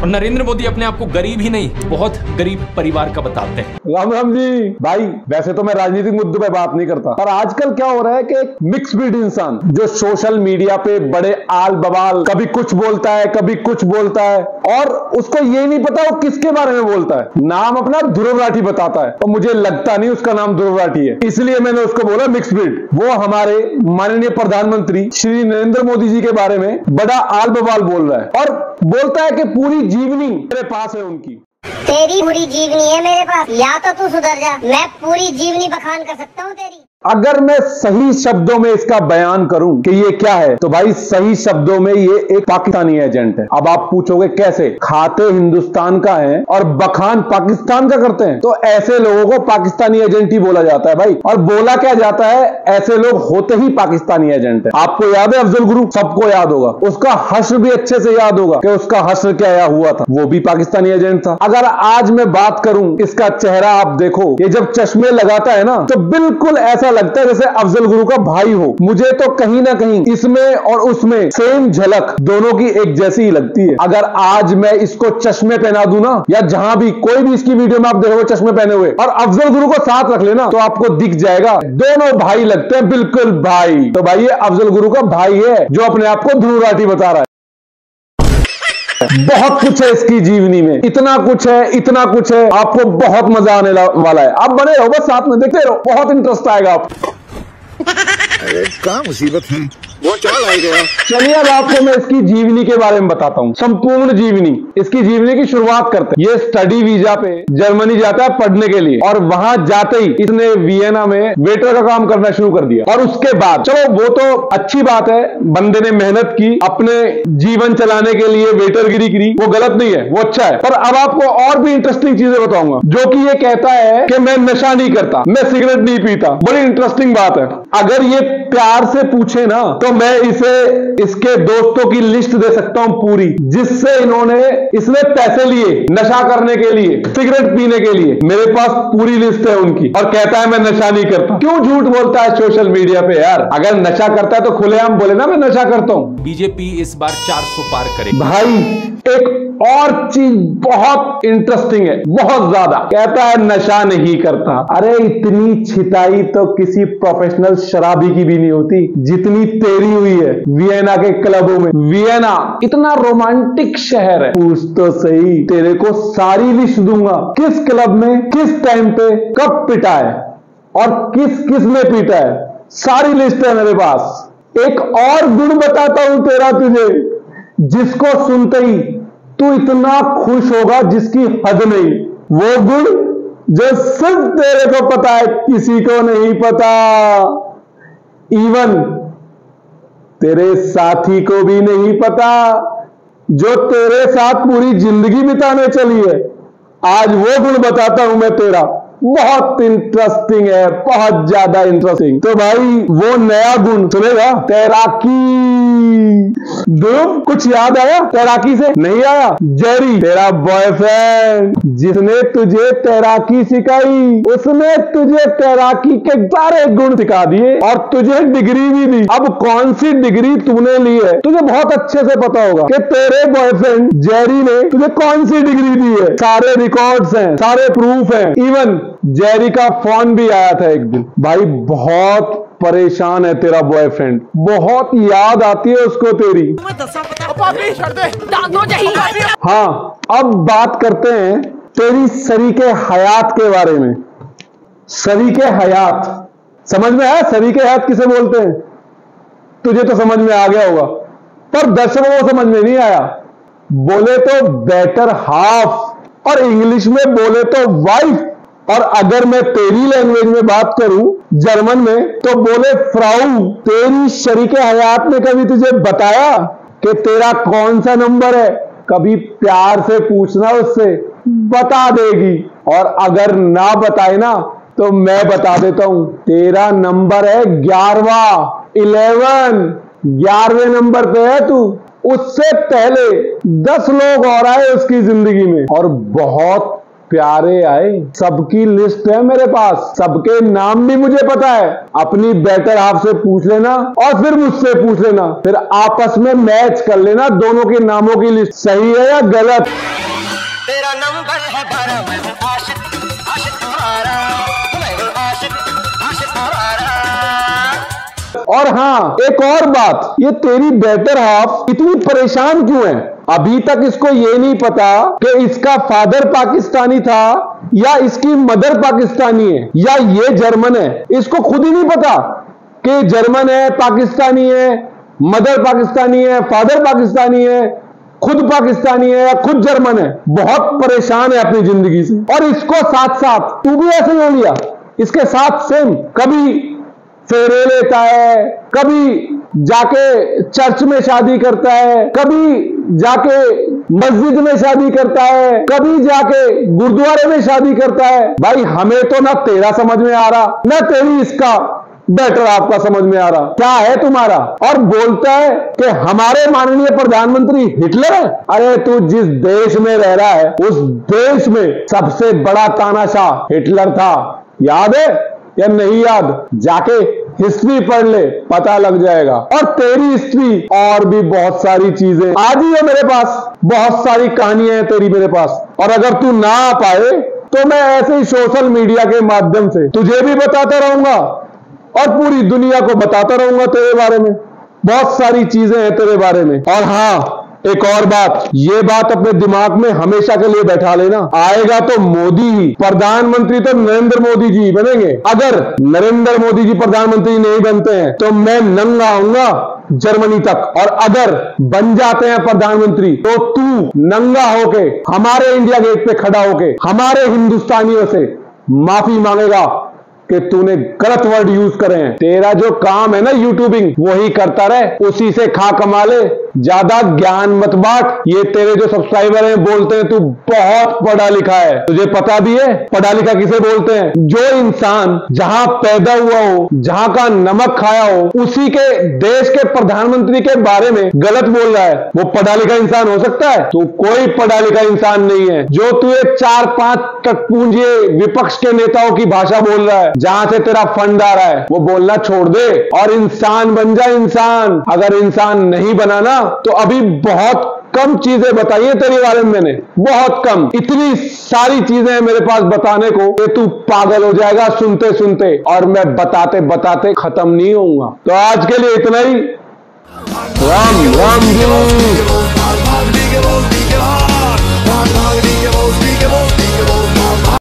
और नरेंद्र मोदी अपने आप को गरीब ही नहीं बहुत गरीब परिवार का बताते हैं। राम राम जी भाई, वैसे तो मैं राजनीतिक मुद्दों पे बात नहीं करता, पर आजकल क्या हो रहा है कि एक मिक्स ब्रीड इंसान जो सोशल मीडिया पे बड़े आल बवाल, कभी कुछ बोलता है कभी कुछ बोलता है, और उसको ये नहीं पता वो किसके बारे में बोलता है। नाम अपना ध्रुव राठी बताता है, और मुझे लगता नहीं उसका नाम ध्रुव राठी है, इसलिए मैंने उसको बोला मिक्स ब्रीड। वो हमारे माननीय प्रधानमंत्री श्री नरेंद्र मोदी जी के बारे में बड़ा आल बवाल बोल रहा है, और बोलता है कि पूरी जीवनी मेरे पास है उनकी। तेरी पूरी जीवनी है मेरे पास, या तो तू सुधर जा, मैं पूरी जीवनी बखान कर सकता हूँ तेरी। अगर मैं सही शब्दों में इसका बयान करूं कि ये क्या है, तो भाई सही शब्दों में ये एक पाकिस्तानी एजेंट है। अब आप पूछोगे कैसे? खाते हिंदुस्तान का है और बखान पाकिस्तान का करते हैं, तो ऐसे लोगों को पाकिस्तानी एजेंट ही बोला जाता है भाई। और बोला क्या जाता है, ऐसे लोग होते ही पाकिस्तानी एजेंट है। आपको याद है अफजल गुरु? सबको याद होगा, उसका हश्र भी अच्छे से याद होगा कि उसका हश्र क्या हुआ था, वो भी पाकिस्तानी एजेंट था। अगर आज मैं बात करूं, इसका चेहरा आप देखो, ये जब चश्मे लगाता है ना, तो बिल्कुल ऐसा लगता है जैसे अफजल गुरु का भाई हो। मुझे तो कहीं ना कहीं इसमें और उसमें सेम झलक दोनों की एक जैसी ही लगती है। अगर आज मैं इसको चश्मे पहना दूं ना, या जहां भी कोई भी इसकी वीडियो में आप देखोगे चश्मे पहने हुए, और अफजल गुरु को साथ रख लेना, तो आपको दिख जाएगा दोनों भाई लगते हैं, बिल्कुल भाई। तो भाई ये अफजल गुरु का भाई है जो अपने आप को ध्रुव राठी बता रहा है। बहुत कुछ है इसकी जीवनी में, इतना कुछ है, इतना कुछ है, आपको बहुत मजा आने वाला है। आप बने रहो, बस साथ में देखते रहो, बहुत इंटरेस्ट आएगा आपको। अरे क्या मुसीबत है, वो क्या लाई गया। चलिए अब आपको मैं इसकी जीवनी के बारे में बताता हूँ, संपूर्ण जीवनी। इसकी जीवनी की शुरुआत करते हैं। ये स्टडी वीजा पे जर्मनी जाता है पढ़ने के लिए, और वहां जाते ही इसने वियना में वेटर का काम करना शुरू कर दिया। और उसके बाद चलो वो तो अच्छी बात है, बंदे ने मेहनत की, अपने जीवन चलाने के लिए वेटरगिरी की, वो गलत नहीं है, वो अच्छा है। पर अब आपको और भी इंटरेस्टिंग चीजें बताऊंगा, जो कि ये कहता है कि मैं नशा नहीं करता, मैं सिगरेट नहीं पीता। बड़ी इंटरेस्टिंग बात है। अगर ये प्यार से पूछे ना, तो मैं इसे इसके दोस्तों की लिस्ट दे सकता हूं पूरी, जिससे इसने पैसे लिए नशा करने के लिए, सिगरेट पीने के लिए। मेरे पास पूरी लिस्ट है उनकी, और कहता है मैं नशा नहीं करता। क्यों झूठ बोलता है सोशल मीडिया पे यार? अगर नशा करता है तो खुलेआम बोले ना मैं नशा करता हूं। बीजेपी इस बार 400 पार करे। भाई एक और चीज बहुत इंटरेस्टिंग है, बहुत ज्यादा। कहता है नशा नहीं करता। अरे इतनी छिताई तो किसी प्रोफेशनल शराबी की भी नहीं होती जितनी तेरी हुई है वियना के क्लबों में। वियना इतना रोमांटिक शहर है, पूछ तो सही, तेरे को सारी लिस्ट दूंगा, किस क्लब में किस टाइम पे कब पिटा है और किस किस में पीटा है, सारी लिस्ट है मेरे पास। एक और गुण बताता हूं तेरा तुझे, जिसको सुनते ही तू इतना खुश होगा जिसकी हद नहीं। वो गुण जो सिर्फ तेरे को पता है, किसी को नहीं पता, इवन तेरे साथी को भी नहीं पता, जो तेरे साथ पूरी जिंदगी बिताने चली है। आज वो गुण बताता हूं मैं तेरा, बहुत इंटरेस्टिंग है, बहुत ज्यादा इंटरेस्टिंग। तो भाई वो नया गुण सुनेगा, तैराकी। ध्रुव कुछ याद आया तैराकी से? नहीं आया? जेरी तेरा बॉयफ्रेंड, जिसने तुझे तैराकी सिखाई, उसने तुझे तैराकी के सारे गुण सिखा दिए और तुझे डिग्री भी दी। अब कौन सी डिग्री तूने ली है तुझे बहुत अच्छे से पता होगा कि तेरे बॉयफ्रेंड जेरी ने तुझे कौन सी डिग्री दी है। सारे रिकॉर्ड्स हैं, सारे प्रूफ हैं, इवन जेरी का फोन भी आया था एक दिन। भाई बहुत परेशान है तेरा बॉयफ्रेंड, बहुत याद आती है उसको तेरी। हाँ, अब बात करते हैं तेरी शरीके हयात के बारे में। शरीके हयात समझ में आया? शरीके हयात किसे बोलते हैं? तुझे तो समझ में आ गया होगा, पर दर्शकों को समझ में नहीं आया। बोले तो बेटर हाफ, और इंग्लिश में बोले तो वाइफ, और अगर मैं तेरी लैंग्वेज में बात करूं जर्मन में, तो बोले फ्राउ। तेरी शरीके हयात ने कभी तुझे बताया कि तेरा कौन सा नंबर है? कभी प्यार से पूछना उससे, बता देगी। और अगर ना बताए ना, तो मैं बता देता हूं, तेरा नंबर है 11वां, 11वें नंबर पे है तू। उससे पहले 10 लोग और आए उसकी जिंदगी में, और बहुत प्यारे आए, सबकी लिस्ट है मेरे पास, सबके नाम भी मुझे पता है। अपनी बेटर हाफ से पूछ लेना और फिर मुझसे पूछ लेना, फिर आपस में मैच कर लेना दोनों के नामों की लिस्ट सही है या गलत। तेरा नंबर है 12, मैं हूँ आशिक, आशिक तुम्हारा, मैं हूँ आशिक, आशिक तुम्हारा। और हाँ, एक और बात, ये तेरी बेटर हाफ इतनी परेशान क्यों है? अभी तक इसको ये नहीं पता कि इसका फादर पाकिस्तानी था या इसकी मदर पाकिस्तानी है या ये जर्मन है। इसको खुद ही नहीं पता कि जर्मन है, पाकिस्तानी है, मदर पाकिस्तानी है, फादर पाकिस्तानी है, खुद पाकिस्तानी है या खुद जर्मन है। बहुत परेशान है अपनी जिंदगी से। और इसको साथ साथ तू भी ऐसे हो लिया, इसके साथ सेम, कभी फेरे लेता है, कभी जाके चर्च में शादी करता है, कभी जाके मस्जिद में शादी करता है, कभी जाके गुरुद्वारे में शादी करता है। भाई हमें तो ना तेरा समझ में आ रहा ना तेरी इसका बेटर आपका समझ में आ रहा, क्या है तुम्हारा? और बोलता है कि हमारे माननीय प्रधानमंत्री हिटलर है। अरे तू जिस देश में रह रहा है उस देश में सबसे बड़ा तानाशाह हिटलर था, याद है या नहीं याद? जाके हिस्ट्री पढ़ ले, पता लग जाएगा। और तेरी हिस्ट्री और भी बहुत सारी चीजें आज ही है मेरे पास, बहुत सारी कहानियां हैं तेरी मेरे पास। और अगर तू ना आ पाए तो मैं ऐसे ही सोशल मीडिया के माध्यम से तुझे भी बताता रहूंगा और पूरी दुनिया को बताता रहूंगा तेरे बारे में। बहुत सारी चीजें हैं तेरे बारे में। और हाँ, एक और बात, ये बात अपने दिमाग में हमेशा के लिए बैठा लेना, आएगा तो मोदी ही, प्रधानमंत्री तो नरेंद्र मोदी जी बनेंगे। अगर नरेंद्र मोदी जी प्रधानमंत्री नहीं बनते हैं तो मैं नंगा आऊंगा जर्मनी तक, और अगर बन जाते हैं प्रधानमंत्री तो तू नंगा होके हमारे इंडिया गेट पे खड़ा होके हमारे हिंदुस्तानियों से माफी मांगेगा कि तूने गलत वर्ड यूज करे हैं। तेरा जो काम है ना यूट्यूबिंग, वही करता रहे, उसी से खा कमा ले, ज्यादा ज्ञान मत बांट। ये तेरे जो सब्सक्राइबर हैं बोलते हैं तू बहुत पढ़ा लिखा है, तुझे पता भी है पढ़ा लिखा किसे बोलते हैं? जो इंसान जहां पैदा हुआ हो, जहां का नमक खाया हो, उसी के देश के प्रधानमंत्री के बारे में गलत बोल रहा है, वो पढ़ा लिखा इंसान हो सकता है? तू कोई पढ़ा लिखा इंसान नहीं है। जो तू एक 4-5 टटपूंजिए विपक्ष के नेताओं की भाषा बोल रहा है, जहां से तेरा फंड आ रहा है, वो बोलना छोड़ दे और इंसान बन जा। इंसान अगर इंसान नहीं बनाना तो अभी बहुत कम चीजें बताई है तेरे बारे में मैंने, बहुत कम। इतनी सारी चीजें हैं मेरे पास बताने को कि तू पागल हो जाएगा सुनते सुनते, और मैं बताते बताते खत्म नहीं होऊंगा। तो आज के लिए इतना ही। राम राम जी।